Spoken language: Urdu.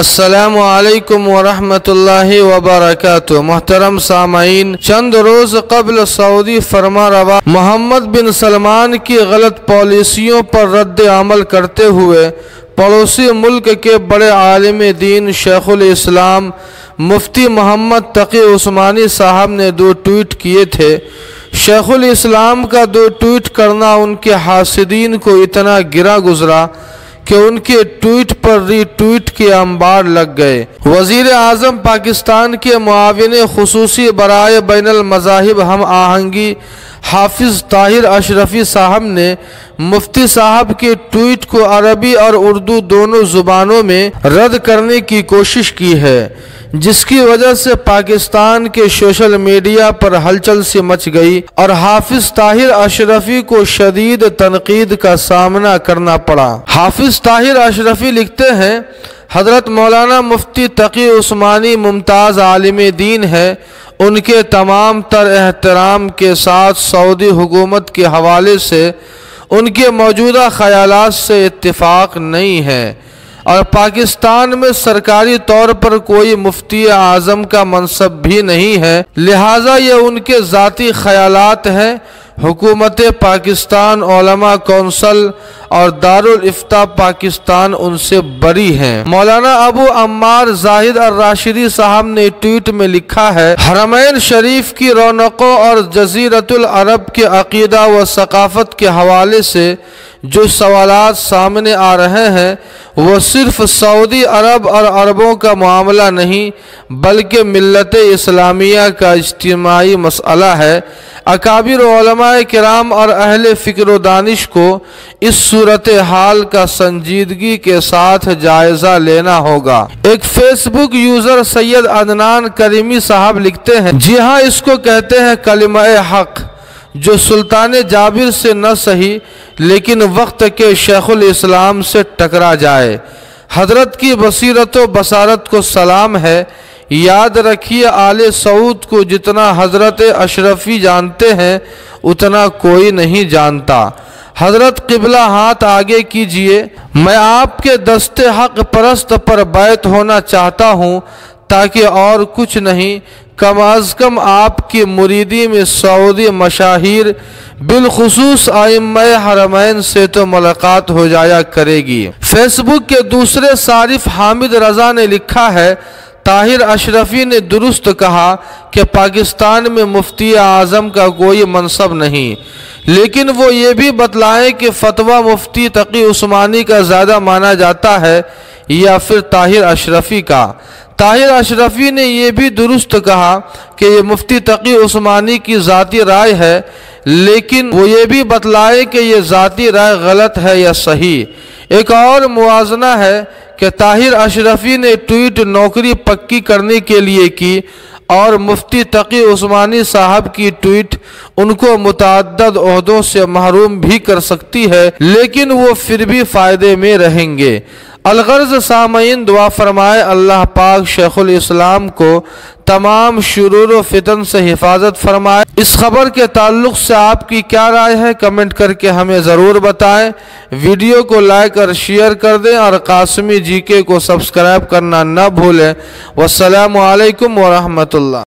السلام علیکم ورحمۃ اللہ وبرکاتہ۔ محترم سامعین، چند روز قبل سعودی فرما روا محمد بن سلمان کی غلط پالیسیوں پر رد عمل کرتے ہوئے پڑوسی ملک کے بڑے عالم دین شیخ الاسلام مفتی محمد تقی عثمانی صاحب نے 2 ٹویٹ کیے تھے۔ شیخ الاسلام کا 2 ٹویٹ کرنا ان کے حاسدین کو اتنا گرا گزرا کہ ان کے ٹویٹ پر ری ٹویٹ کے انبار لگ گئے۔ وزیر اعظم پاکستان کے معاون خصوصی برائے بین المذاہب ہم آہنگی حافظ طاہر اشرفی صاحب نے مفتی صاحب کے ٹویٹ کو عربی اور اردو دونوں زبانوں میں رد کرنے کی کوشش کی ہے، جس کی وجہ سے پاکستان کے سوشل میڈیا پر ہلچل سی مچ گئی اور حافظ طاہر اشرفی کو شدید تنقید کا سامنا کرنا پڑا۔ حافظ طاہر اشرفی لکھتے ہیں، حضرت مولانا مفتی تقی عثمانی ممتاز عالم دین ہے۔ ان کے تمام تر احترام کے ساتھ سعودی حکومت کے حوالے سے ان کے موجودہ خیالات سے اتفاق نہیں ہے اور پاکستان میں سرکاری طور پر کوئی مفتی اعظم کا منصب بھی نہیں ہے، لہٰذا یہ ان کے ذاتی خیالات ہیں۔ حکومت پاکستان، علماء کونسل اور دارالافتاء پاکستان ان سے بری ہیں۔ مولانا ابو عمار زاہد الراشدی صاحب نے ٹویٹ میں لکھا ہے، حرمین شریف کی رونقوں اور جزیرۃ العرب کے عقیدہ و ثقافت کے حوالے سے جو سوالات سامنے آ رہے ہیں وہ صرف سعودی عرب اور عربوں کا معاملہ نہیں بلکہ ملت اسلامیہ کا اجتماعی مسئلہ ہے۔ اکابر علماء کرام اور اہل فکر و دانش کو اس صورتحال کا سنجیدگی کے ساتھ جائزہ لینا ہوگا۔ ایک فیس بک یوزر سید عدنان کریمی صاحب لکھتے ہیں، جی ہاں، اس کو کہتے ہیں کلمہ حق، جو سلطان جابر سے نہ سہی لیکن وقت کے شیخ الاسلام سے ٹکرا جائے۔ حضرت کی بصیرت و بصارت کو سلام ہے۔ یاد رکھیے، آل سعود کو جتنا حضرت اشرفی جانتے ہیں اتنا کوئی نہیں جانتا۔ حضرت قبلہ ہاتھ آگے کیجئے، میں آپ کے دست حق پرست پر بیعت ہونا چاہتا ہوں، تاکہ اور کچھ نہیں، کم از کم آپ کی مریدی میں سعودی مشاہیر بالخصوص ائمہ حرمین سے تو ملاقات ہو جایا کرے گی۔ فیس بک کے دوسرے صارف حامد رضا نے لکھا ہے، طاہر اشرفی نے درست کہا کہ پاکستان میں مفتی اعظم کا کوئی منصب نہیں، لیکن وہ یہ بھی بتلائیں کہ فتویٰ مفتی تقی عثمانی کا زیادہ مانا جاتا ہے یا پھر طاہر اشرفی کا۔ طاہر اشرفی نے یہ بھی درست کہا کہ یہ مفتی تقی عثمانی کی ذاتی رائے ہے، لیکن وہ یہ بھی بتلائے کہ یہ ذاتی رائے غلط ہے یا صحیح۔ ایک اور موازنہ ہے کہ طاہر اشرفی نے ٹویٹ نوکری پکی کرنے کے لیے کی اور مفتی تقی عثمانی صاحب کی ٹویٹ ان کو متعدد عہدوں سے محروم بھی کر سکتی ہے، لیکن وہ پھر بھی فائدے میں رہیں گے۔ الغرض سامعین، دعا فرمائے اللہ پاک شیخ الاسلام کو تمام شرور و فتن سے حفاظت فرمائے۔ اس خبر کے تعلق سے آپ کی کیا رائے ہے کمنٹ کر کے ہمیں ضرور بتائیں۔ ویڈیو کو لائک اور شیئر کر دیں اور قاسمی جی کے کو سبسکرائب کرنا نہ بھولیں۔ والسلام علیکم ورحمۃ اللہ۔